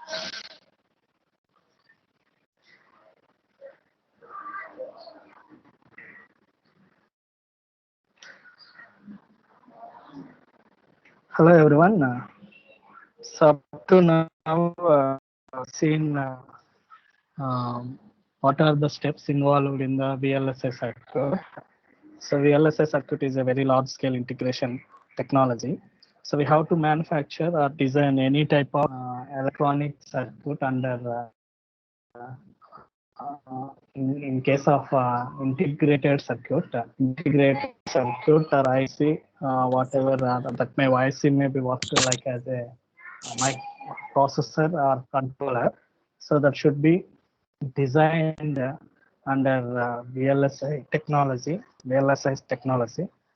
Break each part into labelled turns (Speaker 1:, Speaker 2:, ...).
Speaker 1: Hello everyone. So up to now, seen what are the steps involved in the VLSI circuit. So VLSI circuit is a very large scale integration technology. So we have to manufacture or design any type of electronic circuit under in case of integrated circuit, or IC, whatever that may IC may be worked like as a mic processor or controller. So that should be designed under VLSI technology.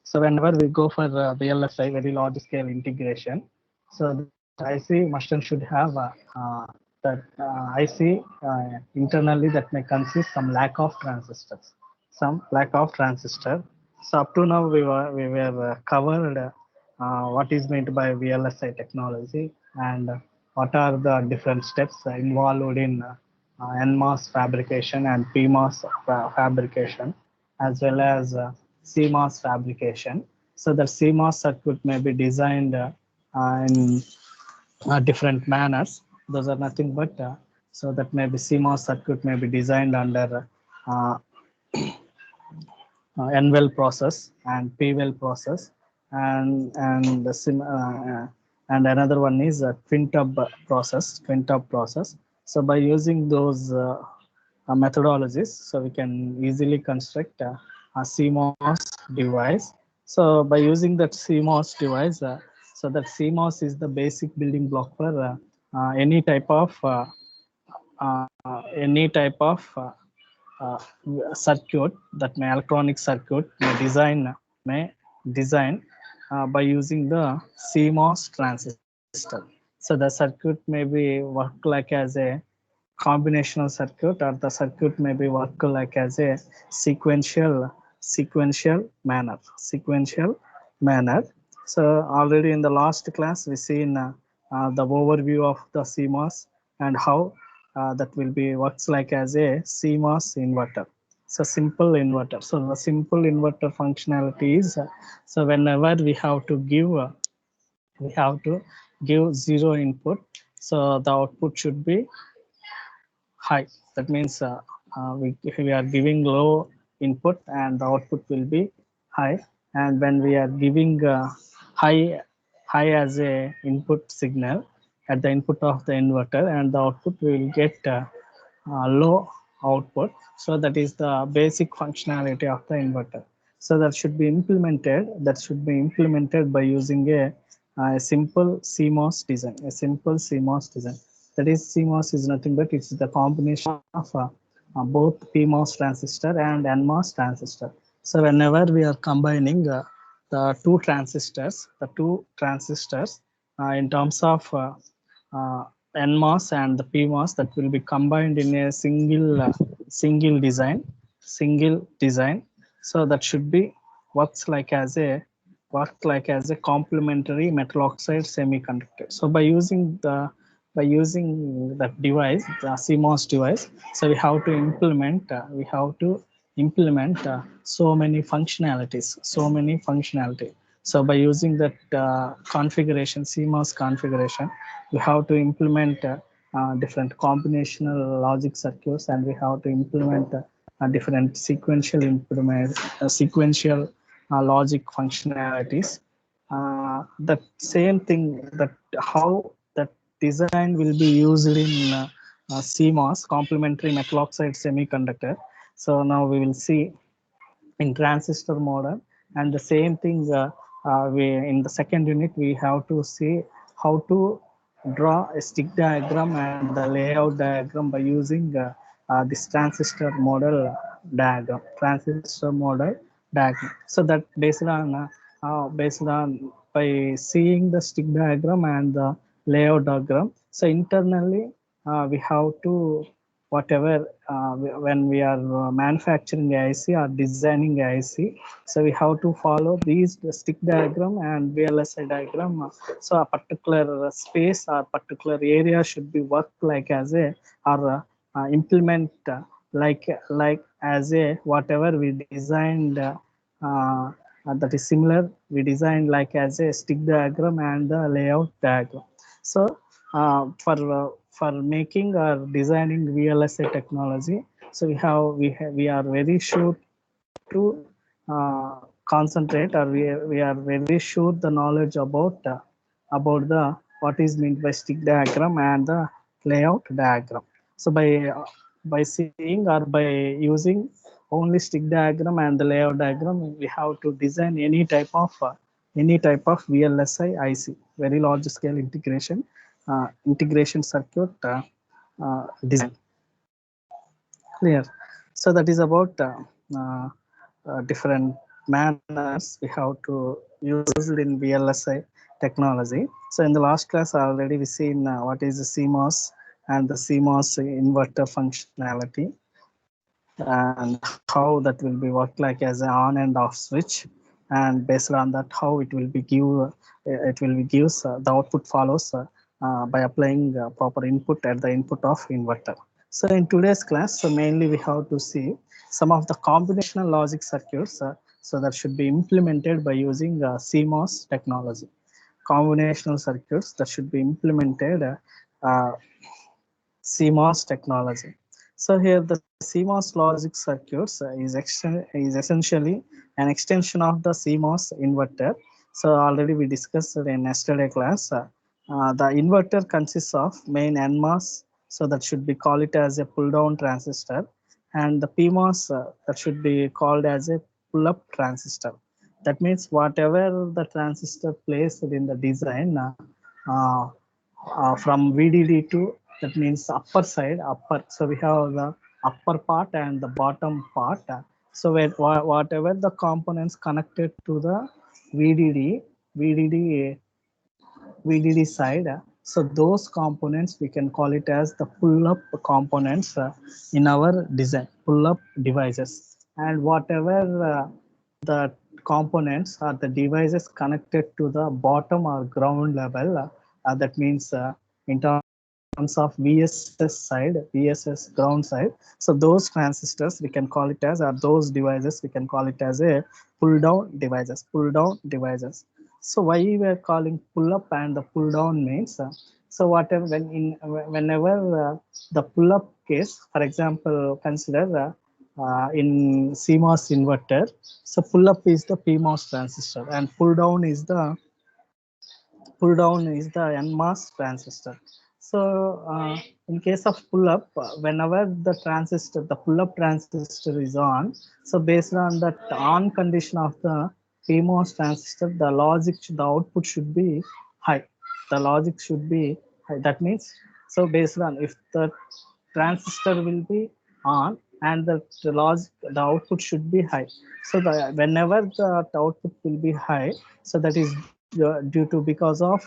Speaker 1: So whenever we go for VLSI, very large scale integration, so the IC must and should have that IC internally that may consist some lack of transistors, some lack of transistor. So up to now we were covered what is meant by VLSI technology and what are the different steps involved in NMOS fabrication and PMOS fabrication, as well as CMOS fabrication. So the CMOS circuit may be designed in different manners. Those are nothing but so that maybe CMOS circuit may be designed under uh, N-well process and P-well process, and the and another one is a twin tub process. So by using those methodologies, so we can easily construct a CMOS device. So by using that CMOS device, so that CMOS is the basic building block for any type of uh, circuit that may electronic circuit may design by using the CMOS transistor. So the circuit may be work like as a combinational circuit, or the circuit may be work like as a sequential manner. So already in the last class we seen the overview of the CMOS and how that will be works like as a CMOS inverter. So simple inverter. So the simple inverter functionality is so whenever we have to give zero input, so the output should be high. That means if we are giving low input and the output will be high, and when we are giving high high as a input signal at the input of the inverter, and the output will get low output. So that is the basic functionality of the inverter. So that should be implemented. That should be implemented by using a simple CMOS design. A simple CMOS design. That is, CMOS is nothing but it's the combination of both PMOS transistor and NMOS transistor. So whenever we are combining the two transistors in terms of uh, NMOS and the PMOS, that will be combined in a single design. So that should be works like as a complementary metal oxide semiconductor. So by using that device, the CMOS device, so we have to implement so many functionality. So by using that configuration, CMOS configuration, we have to implement different combinational logic circuits, and we have to implement different sequential logic functionalities. The same thing, that how that design will be used in CMOS, complementary metal oxide semiconductor. So now we will see in transistor model, and the same thing we in the second unit we have to see how to draw a stick diagram and the layout diagram by using this transistor model diagram. So that based on by seeing the stick diagram and the layout diagram, so internally we have to whatever when we are manufacturing a IC or designing a IC, so we have to follow these the stick diagram and VLSI diagram. So a particular space or particular area should be worked like as a or implement like as a whatever we designed that is similar we designed like as a stick diagram and the layout diagram. So for making or designing VLSI technology, so we are very sure to concentrate, or we are very sure the knowledge about the what is meant by stick diagram and the layout diagram. So by seeing or by using only stick diagram and the layout diagram, we have to design any type of VLSI IC, very large scale integration circuit design. Clear. So that is about uh, different manners we have to use in VLSI technology. So in the last class already we seen what is the CMOS and the CMOS inverter functionality, and how that will be work like as an on and off switch, and based on that how it will be gives the output follows by applying proper input at the input of inverter. So in today's class, so mainly we have to see some of the combinational logic circuits, so that should be implemented by using CMOS technology. Combinational circuits that should be implemented uh, CMOS technology. So here the CMOS logic circuits is essentially an extension of the CMOS inverter. So already we discussed in yesterday class. The inverter consists of main NMOS, so that should be called it as a pull down transistor, and the PMOS that should be called as a pull up transistor. That means whatever the transistor placed in the design uh, from VDD to, that means upper side upper. So we have the upper part and the bottom part. So whatever the components connected to the VDD VDD VDD side. So those components we can call it as the pull-up components in our design, pull-up devices. And whatever the components or the devices connected to the bottom or ground level, that means in terms of VSS side, VSS ground side. So those transistors we can call it as, or those devices we can call it as a pull down devices. So why we are calling pull up and the pull down means, so whatever whenever the pull up case, for example, consider in CMOS inverter, so pull up is the PMOS transistor and pull down is the NMOS transistor. So in case of pull up, whenever the pull up transistor is on, so based on that on condition of the PMOS transistor, the output should be high. The logic should be high. That means, so based on if the transistor will be on and the output should be high. So whenever the output will be high, so that is due to because of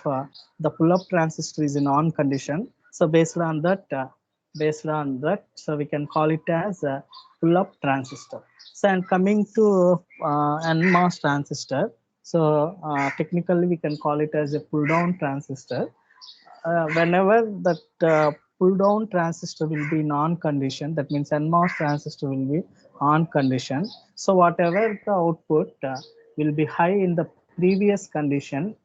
Speaker 1: the pull up transistor is in on condition. So based on that, so we can call it as a pull up transistor. So and coming to NMOS transistor, so technically we can call it as a pull down transistor. Whenever that pull down transistor will be non condition, that means NMOS transistor will be on condition. So whatever the output will be high in the previous condition,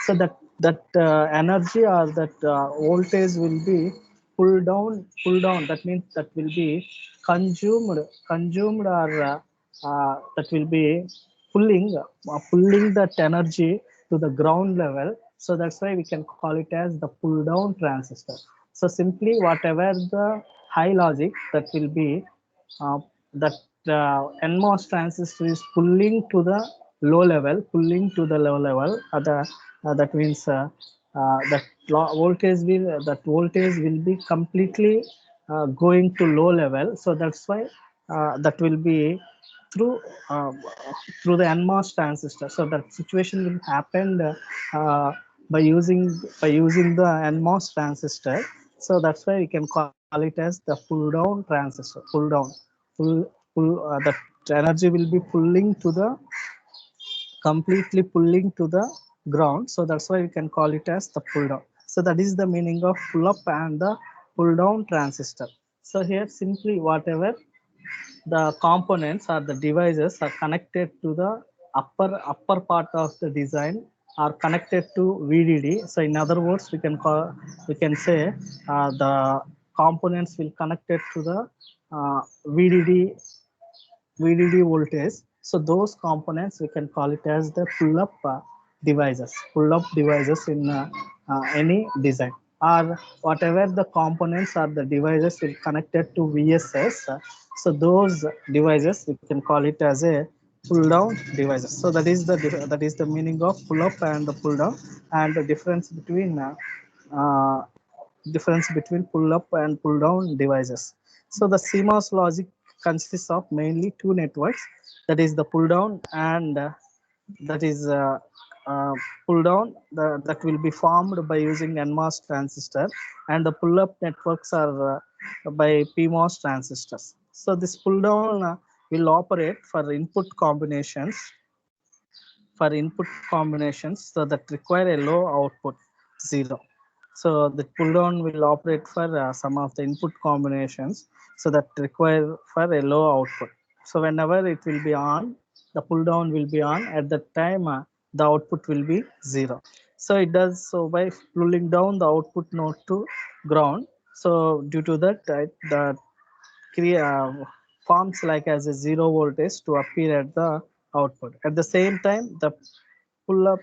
Speaker 1: so that energy or that voltage will be pull down. That means that will be consumed, or that will be pulling that energy to the ground level. So that's why we can call it as the pull down transistor. So simply whatever the high logic that will be that NMOS transistor is pulling to the low level. That means that voltage will be completely going to low level. So that's why that will be through uh, through the NMOS transistor. So that situation will happen by using the NMOS transistor. So that's why we can call it call it as the pull down transistor. Pull down, the energy will be pulling to the completely pulling to the ground. So that's why we can call it as the pull down. So that is the meaning of pull up and the pull down transistor. So here simply whatever the components or the devices are connected to the upper part of the design are connected to VDD. So in other words, we can say the components will connected to the VDD voltage. So those components we can call it as the pull up devices in any design, or whatever the components or the devices will connected to VSS. So those devices we can call it as a pull down devices. So that is the meaning of pull up and the pull down, and the uh, difference between pull up and pull down devices. So the CMOS logic consists of mainly two networks, that is the pull down and that is pull down that will be formed by using NMOS transistor, and the pull up networks are by PMOS transistors. So this pull down will operate for input combinations so that require a low output 0. So the pull down will operate for some of the input combinations so that require for a low output. So whenever it will be on, the pull down will be on. At that time, the output will be 0. So it does so by pulling down the output node to ground. So due to that, the forms like as a 0 voltage to appear at the output. At the same time, the pull up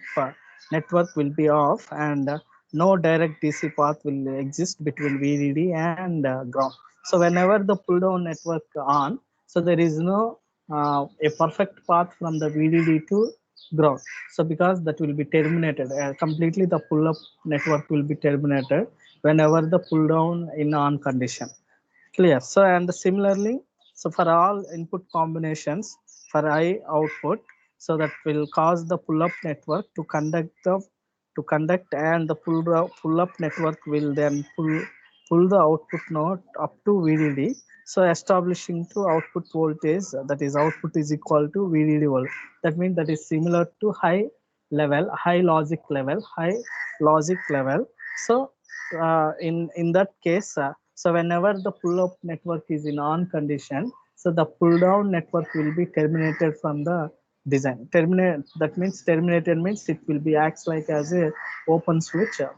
Speaker 1: network will be off, and no direct DC path will exist between VDD and ground. So whenever the pull down network on, so there is no a perfect path from the VDD to ground. So because that will be terminated completely, the pull up network will be terminated whenever the pull down in on condition. Clear. So and similarly, so for all input combinations for high output, so that will cause the pull-up network to conduct, and the pull-up network will then pull the output node up to VDD. So establishing to output voltage, that is output is equal to VDD voltage. That means that is similar to high logic level. So in that case, so whenever the pull-up network is in on condition, so the pull-down network will be terminated from the design. Terminate, that means terminated means it will be acts like as a open switch, in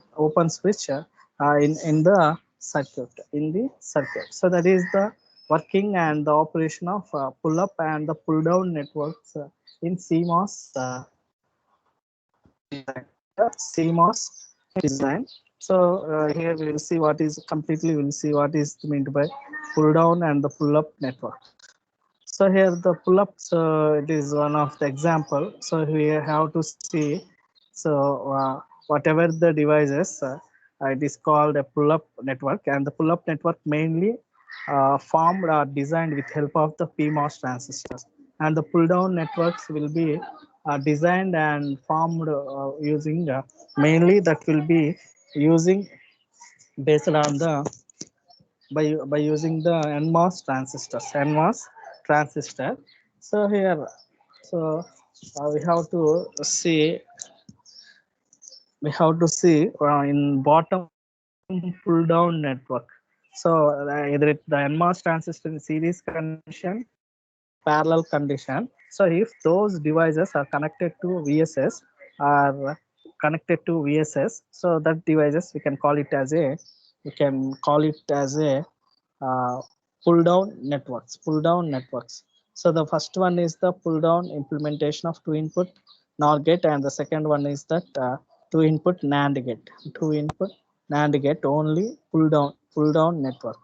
Speaker 1: the circuit. So that is the working and the operation of pull-up and the pull-down networks in CMOS design. CMOS design. So here we will see what is completely. We will see what is meant by pull down and the pull up network. So here the pull up. So it is one of the example. So we have to see. So whatever the devices, it is called a pull up network, and the pull up network mainly formed or designed with help of the PMOS transistors, and the pull down networks will be designed and formed using mainly that will be using based on the by using the NMOS transistor. So here, so we have to see in bottom pull down network. So either the NMOS transistor in series condition or parallel condition. So if those devices are connected to VSS, are connected to VSS, so that devices we can call it as a uh, pull down networks. So the first one is the pull down implementation of two input NOR gate, and the second one is that two input NAND gate. Two input NAND gate only pull down network.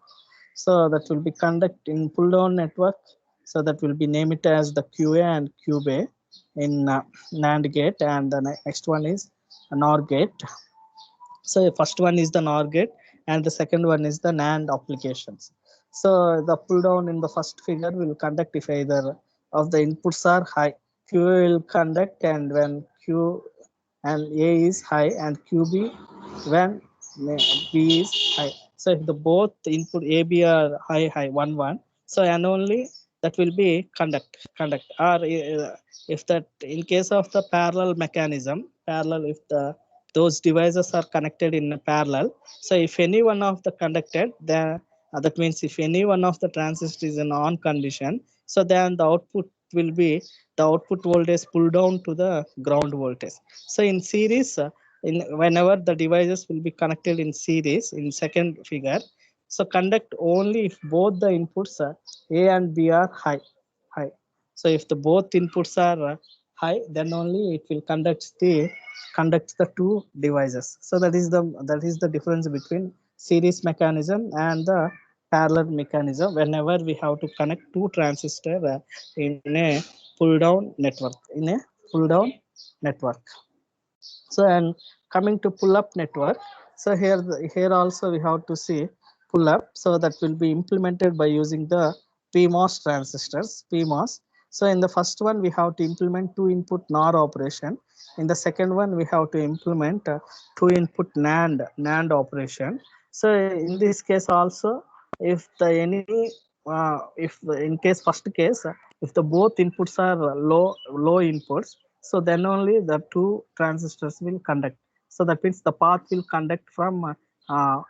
Speaker 1: So that will be conduct in pull down network. So that will be name it as the QA and QB in NAND gate, and the next one is NOR gate. So the first one is the NOR gate, and the second one is the NAND applications. So the pull down in the first figure will conduct if either of the inputs are high. Q will conduct, and when Q and A is high, and QB when B is high. So if the both input A, B are high 1 1, so and only that will be conduct. Or if that in case of the parallel mechanism, parallel, if the those devices are connected in a parallel, so if any one of the conducted, then that means if any one of the transistor is in on condition, so then the output will be the output voltage pull down to the ground voltage. So in series, in whenever the devices will be connected in series in second figure, so conduct only if both the inputs are A and B are high. So if the both inputs are high, then only it will conduct the two devices. So that is the difference between series mechanism and the parallel mechanism whenever we have to connect two transistor in a pull down network, So and coming to pull up network, so here also we have to see pull up, so that will be implemented by using the PMOS transistors, PMOS. So in the first one we have to implement two input NOR operation. In the second one we have to implement two input NAND operation. So in this case also, if the any if in case first case, if the both inputs are low inputs, so then only the two transistors will conduct. So that means the path will conduct from uh,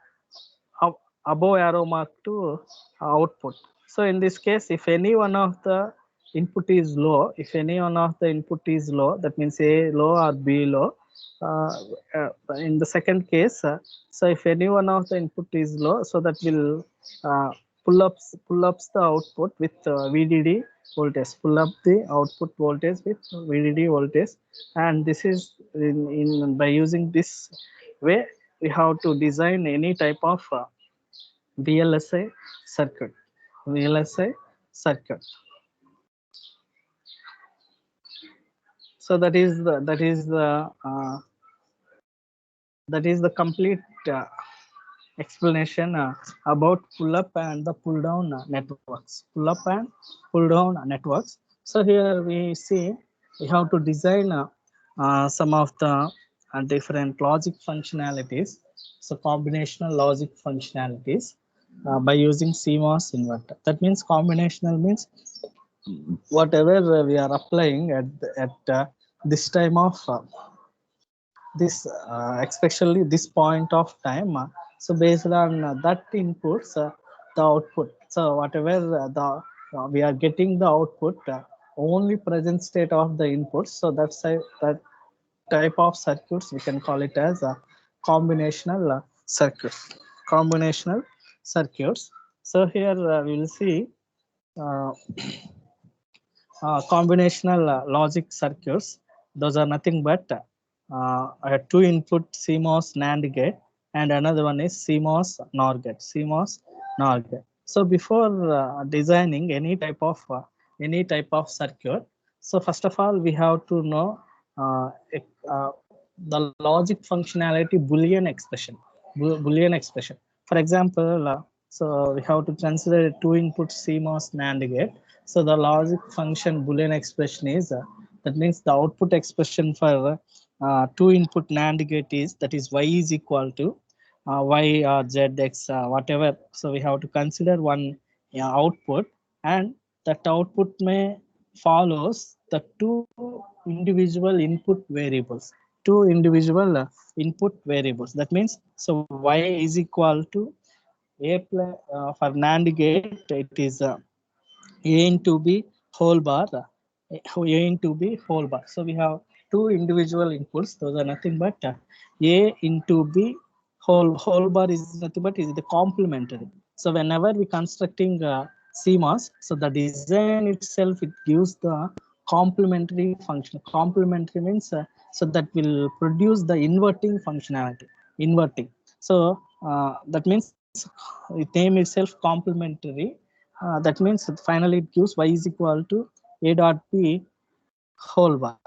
Speaker 1: above arrow mark to output. So in this case, if any one of the input is low, that means A low or B low. uh, in the second case, so if any one of the input is low, so that will uh, pull ups the output with VDD voltage, pull up the output voltage with VDD voltage. And this is in by using this way we have to design any type of VLSI circuit. VLSI circuit. So that is the complete explanation about pull up and the pull down networks. Pull up and pull down networks. So here we see we have to design some of the different logic functionalities. So combinational logic functionalities by using CMOS inverter. That means combinational means whatever we are applying at this time of this especially this point of time, so based on that inputs, the output, so whatever the we are getting the output only present state of the inputs, so that's that type of circuits we can call it as a combinational combinational circuits. So here we will see uh, combinational logic circuits. Those are nothing but a two input CMOS NAND gate, and another one is CMOS NOR gate. So before designing any type of circuit, so first of all we have to know uh, uh, the logic functionality Boolean expression. For example, so we have to consider a two input CMOS NAND gate. So the logic function Boolean expression is that means the output expression for two input NAND gate is, that is y is equal to y or z x whatever. So we have to consider one output, and that output may follows the two individual input variables. That means so y is equal to a plus for NAND gate it is a into b whole bar, a into b whole bar. So we have two individual inputs. Those are nothing but a into b whole bar is nothing but is the complementary. So whenever we constructing CMOS, so the design itself it gives the complementary function. Complementary means so that will produce the inverting functionality. Inverting. So that means it name itself complementary. That means finally it gives y is equal to a dot b whole bar.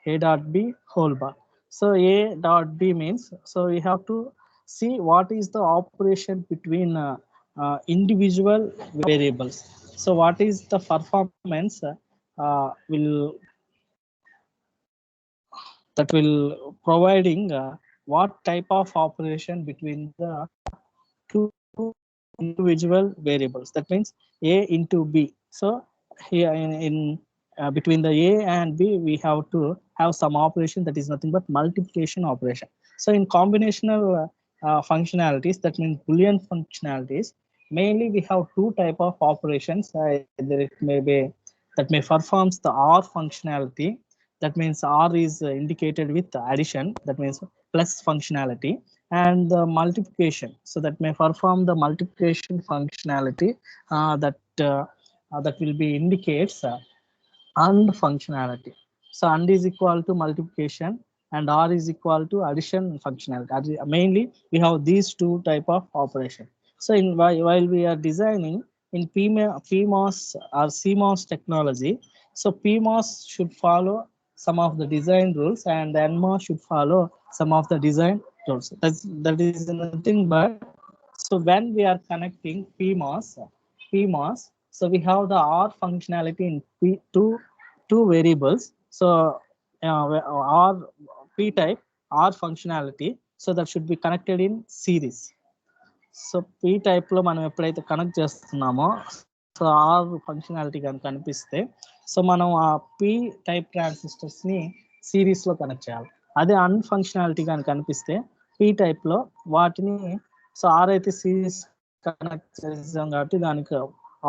Speaker 1: A dot b whole bar. So a dot b means, so we have to see what is the operation between individual variables. So what is the performance will that will providing what type of operation between the two individual variables. That means A into B. So here in between the A and B, we have to have some operation that is nothing but multiplication operation. So in combinational functionalities, that means Boolean functionalities, mainly we have two type of operations. There it may be that may performs the OR functionality. That means OR is indicated with addition. That means plus functionality, and the multiplication. So that may perform the multiplication functionality that will be indicates AND functionality. So AND is equal to multiplication and OR is equal to addition functionality. Mainly, we have these two type of operation. So while we are designing in PMOS or CMOS technology, so PMOS should follow some of the design rules and NMOS should follow some of the design rules. That is nothing but, so when we are connecting PMOS, so we have the OR functionality in two variables. So or P type OR functionality, so that should be connected in series. So P టైప్లో మనం ఎప్పుడైతే connect చేస్తున్నామో, so are functionality కానీ కనిపిస్తే, so మనం ఆ P type ట్రాన్సిస్టర్స్ని సిరీస్లో connect చేయాలి. అదే అన్ ఫంక్షనాలిటీ కానీ కనిపిస్తే పీ టైప్లో వాటిని, సో ఆర్ అయితే సిరీస్ కనెక్ట్ చేసాం కాబట్టి దానికి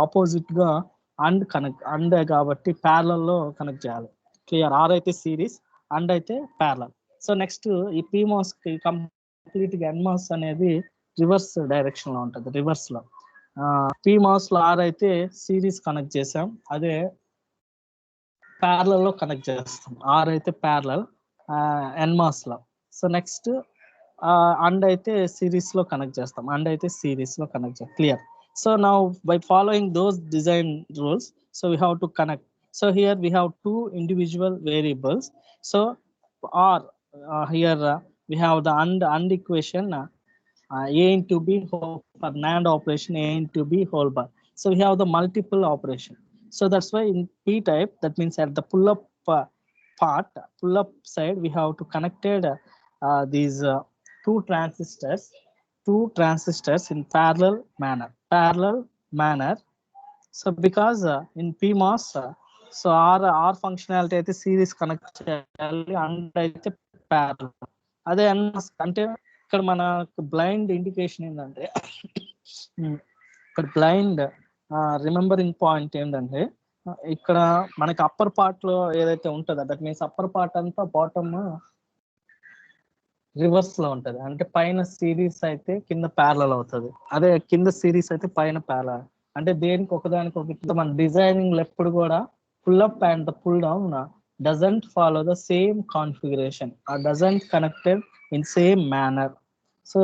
Speaker 1: ఆపోజిట్గా అండ్ కాబట్టి ప్యారలల్లో కనెక్ట్ చేయాలి. క్లియర్? ఆర్ అయితే సిరీస్, అండ్ అయితే ప్యారలల్. సో నెక్స్ట్ ఈ పీమాస్ కంప్లీట్గా ఎన్మాస్ అనేది రివర్స్ డైరెక్షన్ లో ఉంటుంది. రివర్స్ లో పీమాస్ లో ఆర్ అయితే సిరీస్ కనెక్ట్ చేసాం, అదే ప్యారలల్ లో కనెక్ట్ చేస్తాం. ఆర్ అయితే ప్యారలల్ ఎన్మాస్ లో. సో నెక్స్ట్ అండ్ అయితే సిరీస్ లో కనెక్ట్ చేస్తాం, అండ్ అయితే సిరీస్ లో కనెక్ట్ చేస్తాం. Clear? So now by following those design rules, so we have to connect. So here we have two individual variables. So or here we have the and equation A into B for NAND operation, A into B whole bar. So we have the multiple operation. So that's why in P type, that means at the pull-up pull-up side, we have to connected these two transistors in parallel manner. So because in PMOS, so R functionality అయితే series connect చేయాలి, and అయితే parallel. అదే అంటే ఇక్కడ మనకు blind indication ఏంటంటే, ఇక్కడ blind remembering point ఏంటంటే, ఇక్కడ మనకి అప్పర్ పార్ట్ లో ఏదైతే ఉంటుందో, దట్ మీన్స్ అప్పర్ పార్ట్ అంతా బాటమ్ రివర్స్ లో ఉంటది. అంటే పైన సిరీస్ అయితే కింద ప్యారలల్ అవుతుంది, అదే కింద సిరీస్ అయితే పైన ప్యారలల్. అంటే దేనికి ఒకదానికి ఒకటి మన డిజైనింగ్ లో ఎప్పుడు కూడా pull up and the pull down doesn't follow the same configuration or doesn't connected in same manner. So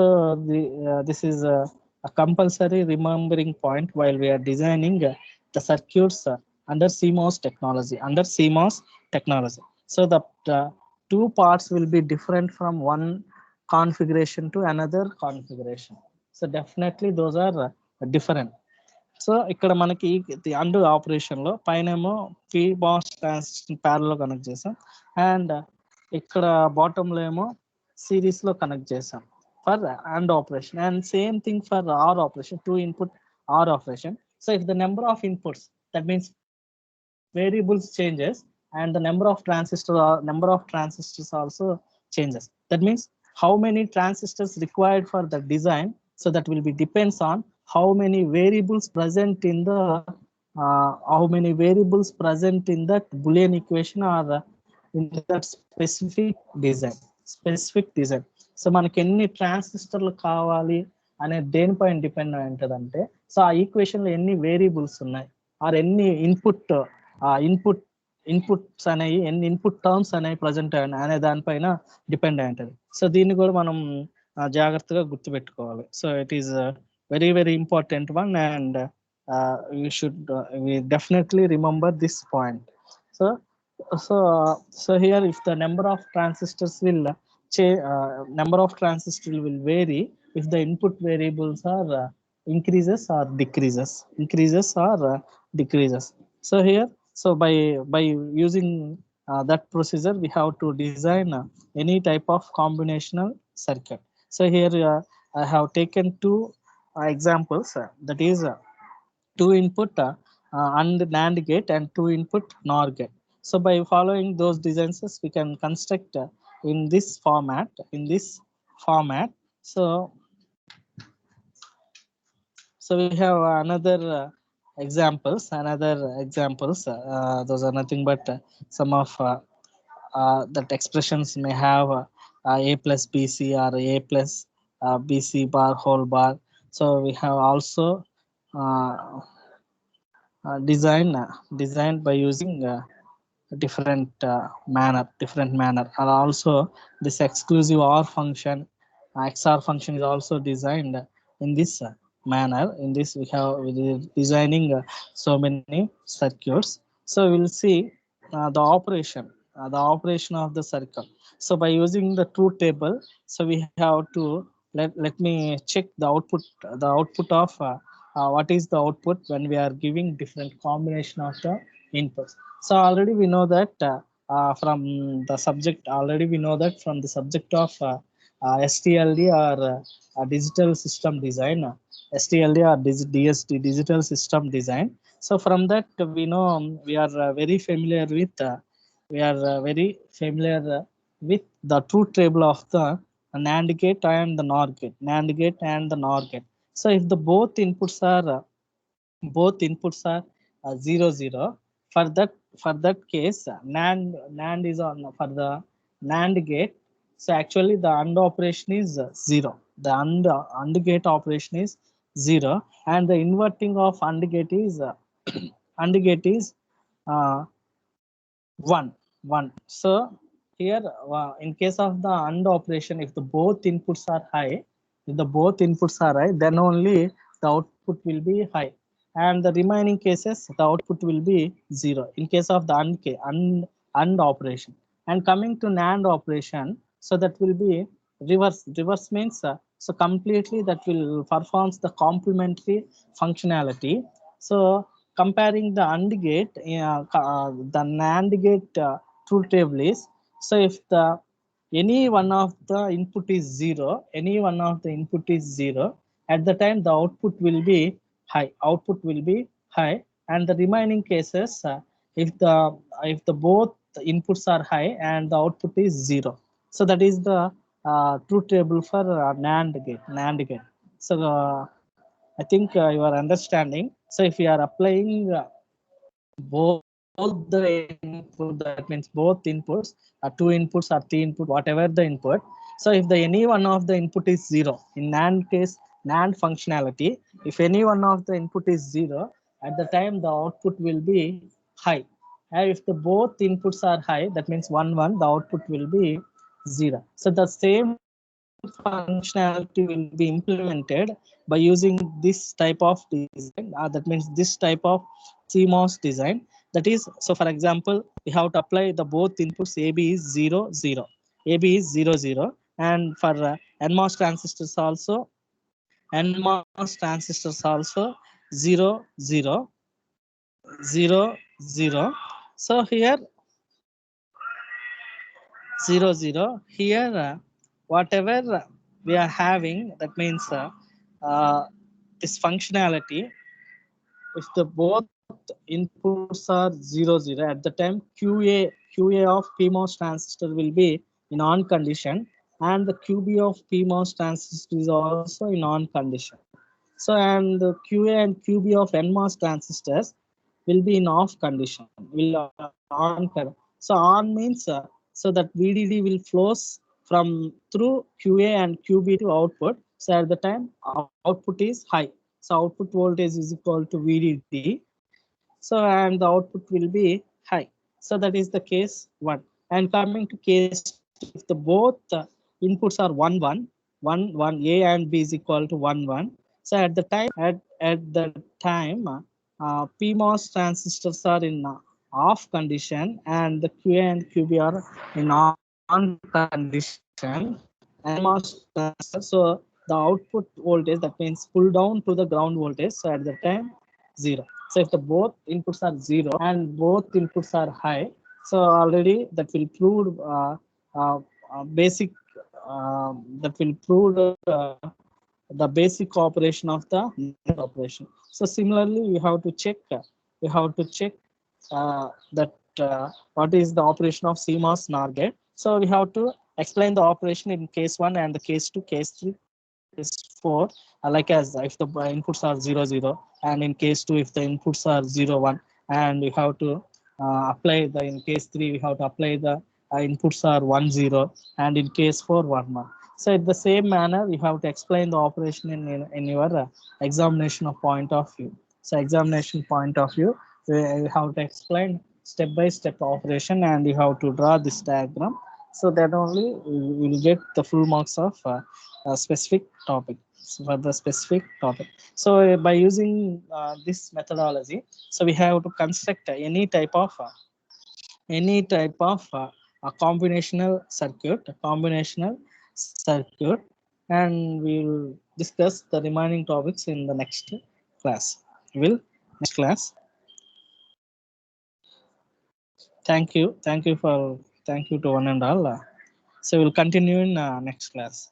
Speaker 1: this is a compulsory remembering point while we are designing the circuits under CMOS technology. So the two parts will be different from one configuration to another configuration. So definitely those are different. So ఇక్కడ మనకి and operation లో పైన ఏమో PMOS transistor parallel లో connect చేసాం, and ఇక్కడ bottom లో ఏమో సిరీస్ లో కనెక్ట్ చేసాం for and operation. And same thing for or operation, two input or operation. So if the number of inputs, that means variables changes and the number of transistors also changes. That means how many transistors required for the design, so that will be depends on how many variables present in that Boolean equation or in that specific design. So మనకి ఎన్ని ట్రాన్సిస్టర్లు కావాలి అనే దేనిపైన depend అయి ఉంటుందంటే, so ఆ equation లో ఎన్ని వేరియబుల్స్ ఉన్నాయి ఆర్ ఎన్ని ఇన్పుట్స్ అనేవి, ఎన్ని ఇన్పుట్ టర్మ్స్ అనేవి ప్రజెంట్ అనే దానిపైన డిపెండ్ అయి ఉంటుంది. సో దీన్ని కూడా మనం జాగ్రత్తగా గుర్తుపెట్టుకోవాలి. So it is very very important one, and we definitely remember this point. So here if the number of transistors will vary if the input variables are increases or decreases. So here, so by using that procedure, we have to design any type of combinational circuit. So here I have taken two examples, that is two input and NAND gate and two input NOR gate. So by following those designs, we can construct in this format. So we have another examples. Those are nothing but some of that expressions may have a plus bc or a plus bc bar whole bar. So we have also uh, designed by using different manner, and also this exclusive OR function, XOR function is also designed in this manner. In this we are designing so many circuits. So we'll see the operation of the circle. So by using the truth table, so we have to let me check the output of what is the output when we are giving different combination of the inputs. So already we know that from the subject. Already we know that from the subject of STLD or digital system design, STLD or DSD, digital system design. So from that we know we are very familiar with with the truth table of the NAND gate and the NOR gate, NAND gate and the NOR gate. So if the both inputs are 0 0, for that case NAND is on for the NAND gate. So actually the AND operation is 0, the AND gate operation is 0, and the inverting of AND gate is AND gate is uh, 1 1. So here in case of the AND operation, if the both inputs are high, then only the output will be high, and the remaining cases the output will be 0 in case of the AND operation. And coming to NAND operation, so that will be reverse means so completely that will performs the complementary functionality. So comparing the AND gate, the NAND gate truth table is, so if the any one of the input is 0, at the time the output will be high, and the remaining cases if the both inputs are high and the output is 0. So that is the truth table for NAND gate. So I think you are understanding. So if you are applying both the input, that means both inputs, two inputs or three input, whatever the input. So if the any one of the input is 0 in NAND case, NAND functionality, if any one of the input is 0, at the time the output will be high. And if the both inputs are high, that means 1 1, the output will be 0. So the same functionality will be implemented by using this type of design. That means this type of CMOS design. That is, so for example, we have to apply the both inputs. AB is 0 0, and for NMOS transistors also, NMOS transistors also 0 0 0 0. So here 0 0, here whatever we are having, that means this functionality, if the both inputs are 0 0, at the time QA of PMOS transistor will be in on condition, and the QB of PMOS transistor is also in on condition. So and the QA and QB of NMOS transistors will be in off condition, will on. So on means so that VDD will flows from through QA and QB to output. So at the time output is high. So output voltage is equal to VDD. So and the output will be high. So that is the case 1. And coming to case 2, if the both inputs are 1 1, 1 1, A and B is equal to 1 1. So at the time PMOS transistors are in off condition, and the QA and QB are in on condition, NMOS transistor. So the output voltage, that means pull down to the ground voltage. So at the time 0. So if the both inputs are 0 and both inputs are high, so already that will prove uh, basic that will prove the basic operation of the operation. So similarly, we have to check. We have to check that what is the operation of CMOS NOR gate. So we have to explain the operation in case 1 and the case 2, case 3, case 4. Like as if the inputs are 0 0, and in case 2 if the inputs are 0 1, and we have to apply the, in case 3 we have to apply the inputs are 1 0, and in case 4 1 1. So in the same manner, you have to explain the operation in your examination of point of view. So examination point of view, you have to explain step by step operation, and you have to draw this diagram. So that only we will get the full marks of a specific topic, for the specific topic. So by using this methodology, so we have to construct any type of a combinational circuit, and we'll discuss the remaining topics in the next class. Will next class. Thank you to one and all. So we'll continue in next class.